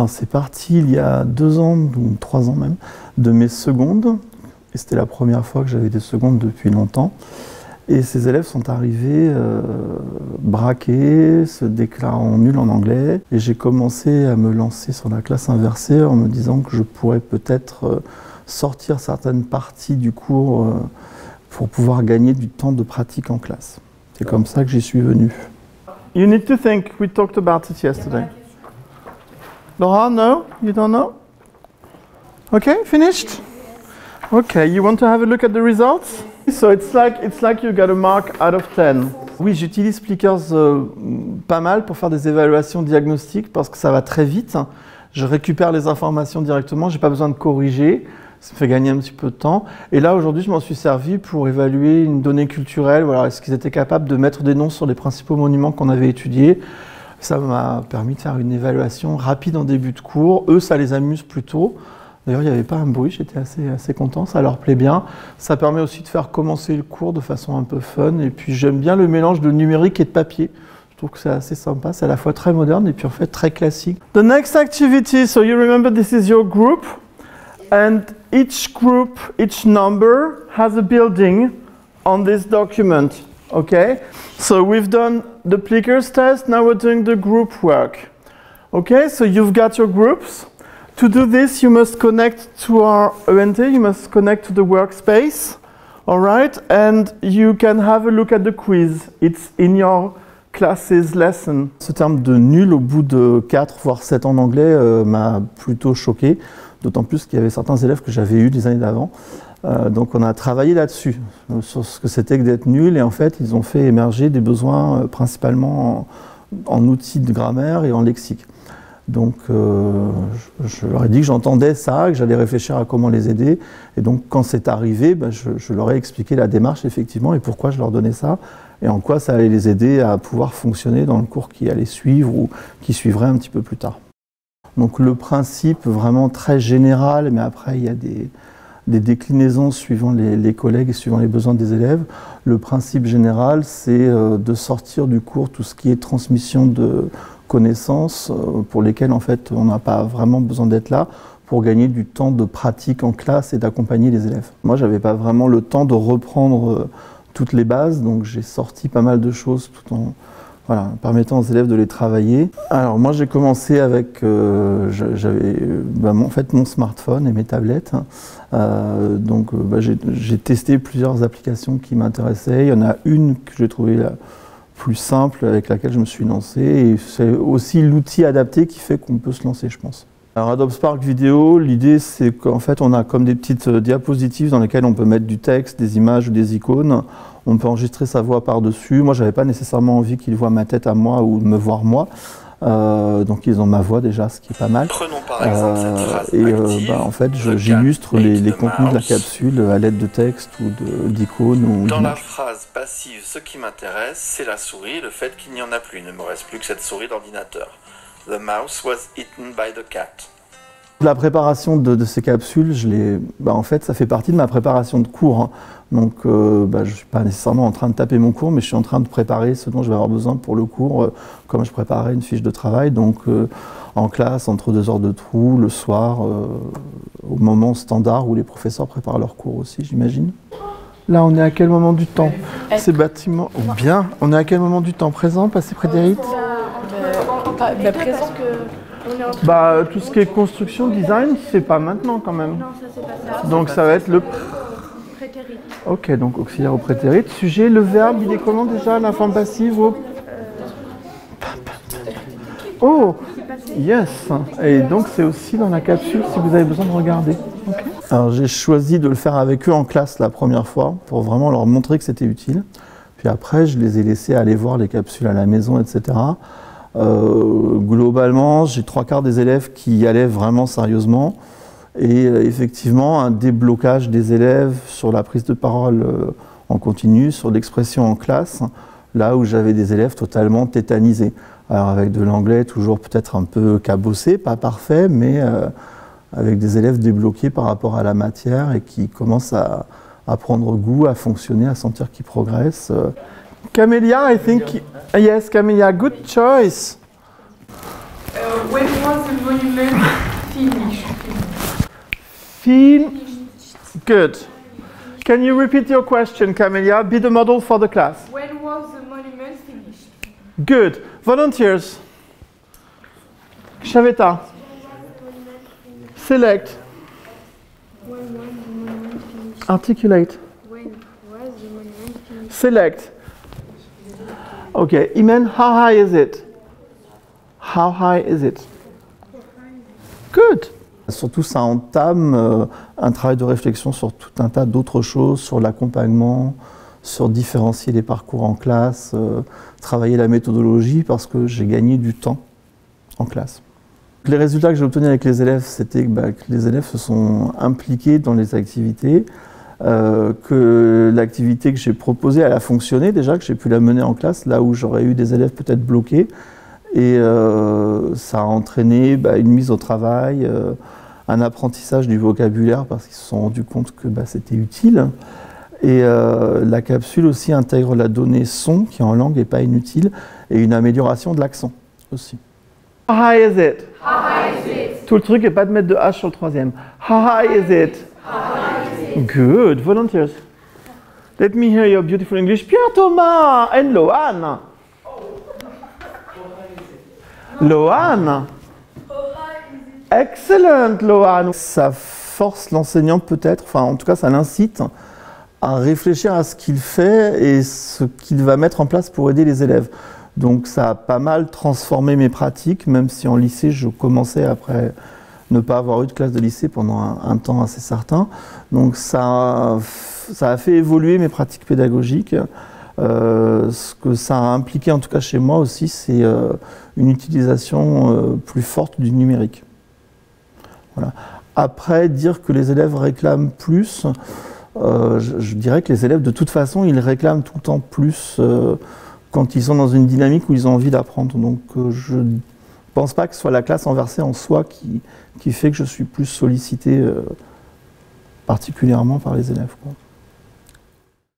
Alors c'est parti il y a 2 ans, ou 3 ans même, de mes secondes. Et c'était la première fois que j'avais des secondes depuis longtemps. Et ces élèves sont arrivés braqués, se déclarant nuls en anglais. Et j'ai commencé à me lancer sur la classe inversée en me disant que je pourrais peut-être sortir certaines parties du cours pour pouvoir gagner du temps de pratique en classe. C'est comme ça que j'y suis venu. You need to think, we talked about it yesterday. Laura, no? You don't know? Okay, finished? Okay, you want to have a look at the results? So it's like you got a mark out of 10. Oui, j'utilise Plickers pas mal pour faire des évaluations diagnostiques parce que ça va très vite. Je récupère les informations directement, j'ai pas besoin de corriger. Ça me fait gagner un petit peu de temps. Et là, aujourd'hui, je m'en suis servi pour évaluer une donnée culturelle. Voilà, est-ce qu'ils étaient capables de mettre des noms sur les principaux monuments qu'on avait étudiés? Ça m'a permis de faire une évaluation rapide en début de cours. Eux, ça les amuse plutôt. D'ailleurs, il n'y avait pas un bruit, j'étais assez content, ça leur plaît bien. Ça permet aussi de faire commencer le cours de façon un peu fun. Et puis, j'aime bien le mélange de numérique et de papier. Je trouve que c'est assez sympa, c'est à la fois très moderne et puis en fait très classique. The next activity, so you remember this is your group. And each group, each number has a building on this document, okay? So we've done the Plickers test, now we're doing the group work. Okay, so you've got your groups. To do this, you must connect to our ENT, you must connect to the workspace, all right? And you can have a look at the quiz. It's in your classes lesson. Ce terme de nul au bout de 4 voire 7 ans d'anglais m'a plutôt choqué. D'autant plus qu'il y avait certains élèves que j'avais eus des années d'avant. Donc on a travaillé là-dessus, sur ce que c'était que d'être nul. Et en fait, ils ont fait émerger des besoins principalement en outils de grammaire et en lexique. Donc je leur ai dit que j'entendais ça, que j'allais réfléchir à comment les aider. Et donc quand c'est arrivé, je leur ai expliqué la démarche effectivement et pourquoi je leur donnais ça. Et en quoi ça allait les aider à pouvoir fonctionner dans le cours qui allait suivre ou qui suivrait un petit peu plus tard. Donc le principe vraiment très général, mais après il y a des déclinaisons suivant les collègues et suivant les besoins des élèves. Le principe général, c'est de sortir du cours tout ce qui est transmission de connaissances pour lesquelles en fait on n'a pas vraiment besoin d'être là pour gagner du temps de pratique en classe et d'accompagner les élèves. Moi, j'avais pas vraiment le temps de reprendre toutes les bases, donc j'ai sorti pas mal de choses tout en permettant aux élèves de les travailler. Alors moi j'ai commencé avec, j'avais en fait mon smartphone et mes tablettes. J'ai testé plusieurs applications qui m'intéressaient. Il y en a une que j'ai trouvée la plus simple avec laquelle je me suis lancé. Et c'est aussi l'outil adapté qui fait qu'on peut se lancer, je pense. Alors Adobe Spark Video, l'idée c'est qu'en fait on a comme des petites diapositives dans lesquelles on peut mettre du texte, des images ou des icônes. On peut enregistrer sa voix par-dessus. Moi, j'avais pas nécessairement envie qu'ils voient ma tête à moi ou me voir moi. Donc, ils ont ma voix déjà, ce qui est pas mal. Prenons par exemple cette phrase en fait, j'illustre les contenus de la capsule à l'aide de texte ou d'icônes ou dans la phrase passive, ce qui m'intéresse, c'est la souris, le fait qu'il n'y en a plus. Il ne me reste plus que cette souris d'ordinateur. The mouse was eaten by the cat. La préparation de ces capsules, en fait, ça fait partie de ma préparation de cours. Hein. Donc, je ne suis pas nécessairement en train de taper mon cours, mais je suis en train de préparer ce dont je vais avoir besoin pour le cours, comme je préparais une fiche de travail. Donc, en classe, entre 2 heures de trou, le soir, au moment standard où les professeurs préparent leur cours aussi, j'imagine. Là, on est à quel moment du temps? Ces bâtiments... Bien. On est à quel moment du temps? Présent, passé, prétérit? Présent que... tout ce qui est construction, design, c'est pas maintenant quand même. Non, ça c'est pas ça. Donc ça va être le... Prétérit. Ok, donc auxiliaire au prétérit. Sujet, le verbe, il est comment déjà? La forme passive au... Oh, yes. Et donc c'est aussi dans la capsule si vous avez besoin de regarder. Okay. Alors j'ai choisi de le faire avec eux en classe la première fois pour vraiment leur montrer que c'était utile. Puis après, je les ai laissés aller voir les capsules à la maison, etc. Globalement, j'ai 3/4 des élèves qui y allaient vraiment sérieusement. Et effectivement, un déblocage des élèves sur la prise de parole en continu, sur l'expression en classe, là où j'avais des élèves totalement tétanisés. Alors avec de l'anglais toujours peut-être un peu cabossé, pas parfait, mais avec des élèves débloqués par rapport à la matière et qui commencent à prendre goût, à fonctionner, à sentir qu'ils progressent. Camélia, I think, yes, Camélia, good choice. When was the monument finished? Good. Can you repeat your question, Camelia? Be the model for the class. When was the monument finished? Good. Volunteers. Shavita. Select. When was the monument finished? Articulate. When was the monument finished? Select. Okay, Imen, how high is it? How high is it? Good. Surtout, ça entame un travail de réflexion sur tout un tas d'autres choses, sur l'accompagnement, sur différencier les parcours en classe, travailler la méthodologie, parce que j'ai gagné du temps en classe. Les résultats que j'ai obtenus avec les élèves, c'était que les élèves se sont impliqués dans les activités, que l'activité que j'ai proposée, elle a fonctionné déjà, que j'ai pu la mener en classe, là où j'aurais eu des élèves peut-être bloqués. Et ça a entraîné une mise au travail, un apprentissage du vocabulaire parce qu'ils se sont rendus compte que c'était utile. Et la capsule aussi intègre la donnée son qui en langue n'est pas inutile et une amélioration de l'accent aussi. How high is it? How high is it? Tout le truc n'est pas de mettre de H sur le troisième. How high is it? How high is it? Good. Volunteers. Let me hear your beautiful English. Pierre Thomas and Lohan. Lohan. Excellent, Lohan. Ça force l'enseignant peut-être, enfin en tout cas ça l'incite à réfléchir à ce qu'il fait et ce qu'il va mettre en place pour aider les élèves. Donc ça a pas mal transformé mes pratiques, même si en lycée je commençais après ne pas avoir eu de classe de lycée pendant un temps assez certain. Donc ça a fait évoluer mes pratiques pédagogiques. Ce que ça a impliqué, en tout cas chez moi aussi, c'est une utilisation plus forte du numérique. Voilà. Après, dire que les élèves réclament plus, je dirais que les élèves, de toute façon, ils réclament tout le temps plus quand ils sont dans une dynamique où ils ont envie d'apprendre. Donc je ne pense pas que ce soit la classe inversée en soi qui fait que je suis plus sollicité particulièrement par les élèves, quoi.